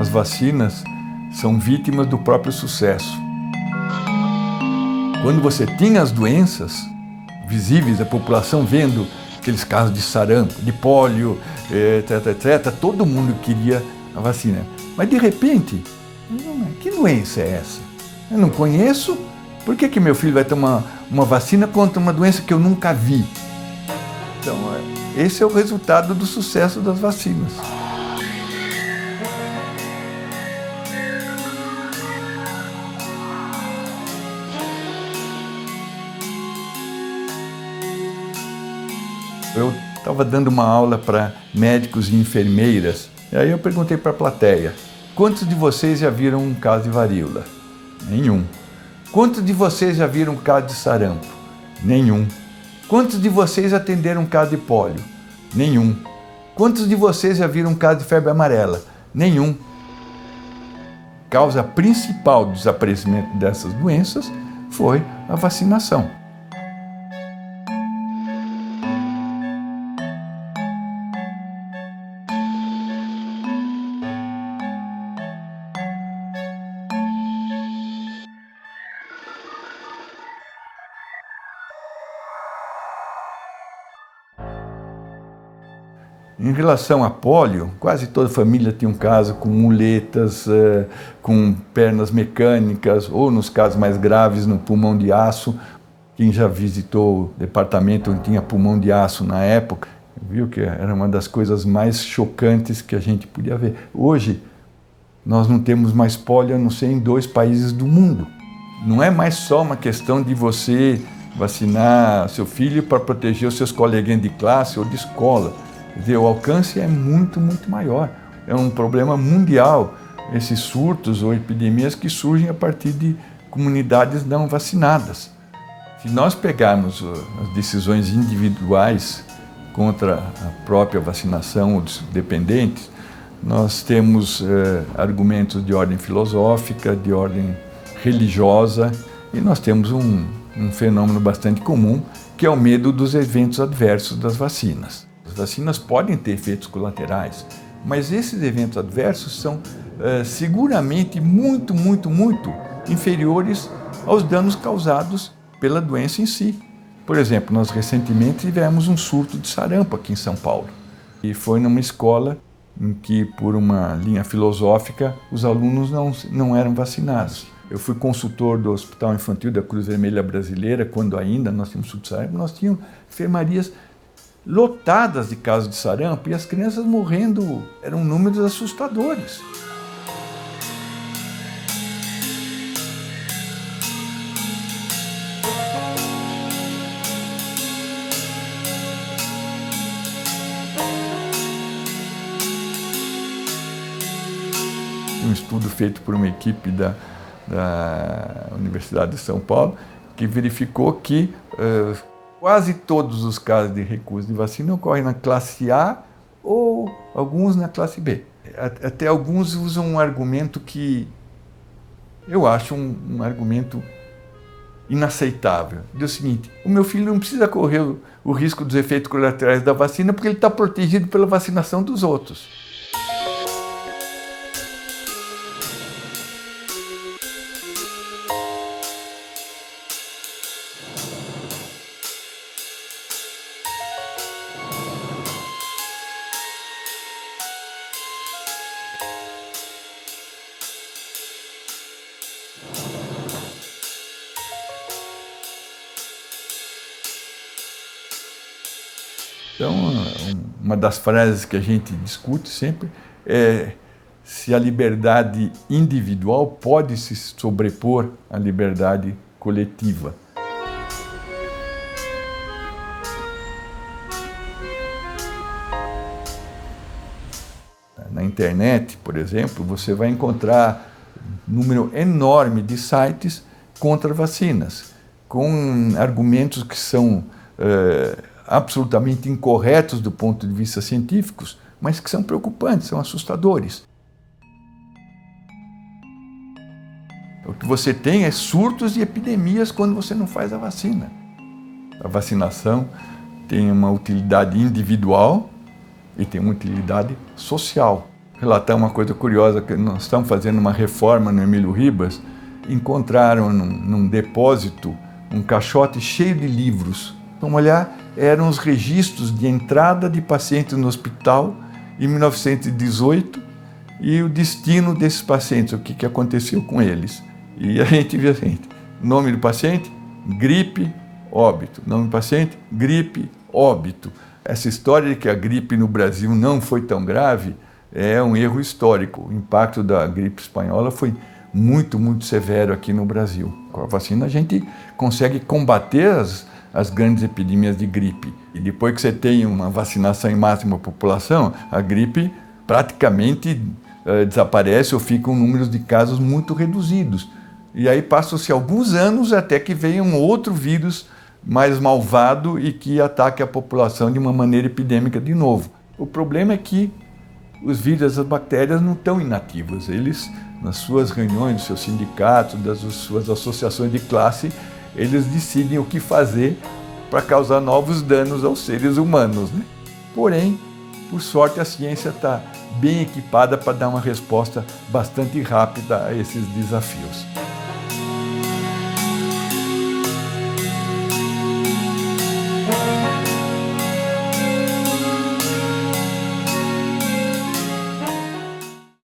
as vacinas são vítimas do próprio sucesso. Quando você tinha as doenças visíveis, a população vendo aqueles casos de sarampo, de pólio, etc., todo mundo queria a vacina. Mas de repente, que doença é essa? Eu não conheço, por que meu filho vai tomar uma vacina contra uma doença que eu nunca vi? Então, esse é o resultado do sucesso das vacinas. Eu estava dando uma aula para médicos e enfermeiras, e aí eu perguntei para a plateia: quantos de vocês já viram um caso de varíola? Nenhum. Quantos de vocês já viram um caso de sarampo? Nenhum. Quantos de vocês atenderam um caso de pólio? Nenhum. Quantos de vocês já viram um caso de febre amarela? Nenhum. A causa principal do desaparecimento dessas doenças foi a vacinação. Em relação a pólio, quase toda família tinha um caso com muletas, com pernas mecânicas, ou nos casos mais graves, no pulmão de aço. Quem já visitou o departamento onde tinha pulmão de aço na época, viu que era uma das coisas mais chocantes que a gente podia ver. Hoje, nós não temos mais pólio, a não ser em 2 países do mundo. Não é mais só uma questão de você vacinar seu filho para proteger os seus coleguinhas de classe ou de escola. Quer dizer, o alcance é muito, muito maior. É um problema mundial, esses surtos ou epidemias que surgem a partir de comunidades não vacinadas. Se nós pegarmos as decisões individuais contra a própria vacinação ou dos dependentes, nós temos argumentos de ordem filosófica, de ordem religiosa, e nós temos um fenômeno bastante comum, que é o medo dos eventos adversos das vacinas. As vacinas podem ter efeitos colaterais, mas esses eventos adversos são seguramente muito, muito, muito inferiores aos danos causados pela doença em si. Por exemplo, nós recentemente tivemos um surto de sarampo aqui em São Paulo. E foi numa escola em que, por uma linha filosófica, os alunos não eram vacinados. Eu fui consultor do Hospital Infantil da Cruz Vermelha Brasileira, quando ainda nós tínhamos surto de sarampo, nós tínhamos enfermarias lotadas de casos de sarampo e as crianças morrendo, eram números assustadores. Um estudo feito por uma equipe da Universidade de São Paulo que verificou que quase todos os casos de recusa de vacina ocorrem na classe A ou alguns na classe B. Até alguns usam um argumento que eu acho um argumento inaceitável. Diz o seguinte: o meu filho não precisa correr o risco dos efeitos colaterais da vacina porque ele está protegido pela vacinação dos outros. Então, uma das frases que a gente discute sempre é se a liberdade individual pode se sobrepor à liberdade coletiva. Na internet, por exemplo, você vai encontrar um número enorme de sites contra vacinas, com argumentos que são absolutamente incorretos do ponto de vista científico, mas que são preocupantes, são assustadores. O que você tem é surtos e epidemias quando você não faz a vacina. A vacinação tem uma utilidade individual e tem uma utilidade social. relatar uma coisa curiosa, que nós estamos fazendo uma reforma no Emílio Ribas, encontraram num depósito um caixote cheio de livros. Vamos olhar, eram os registros de entrada de pacientes no hospital em 1918 e o destino desses pacientes, o que aconteceu com eles. E a gente vê assim, nome do paciente, gripe, óbito. Nome do paciente, gripe, óbito. Essa história de que a gripe no Brasil não foi tão grave é um erro histórico. O impacto da gripe espanhola foi muito, muito severo aqui no Brasil. Com a vacina a gente consegue combater as grandes epidemias de gripe. E depois que você tem uma vacinação em máxima população, a gripe praticamente desaparece ou ficam números de casos muito reduzidos. E aí passam-se alguns anos até que venha um outro vírus mais malvado e que ataque a população de uma maneira epidêmica de novo. O problema é que os vírus, as bactérias não estão inativos. Eles, nas suas reuniões, nos seus sindicatos, das suas associações de classe, eles decidem o que fazer para causar novos danos aos seres humanos, né? Porém, por sorte, a ciência está bem equipada para dar uma resposta bastante rápida a esses desafios.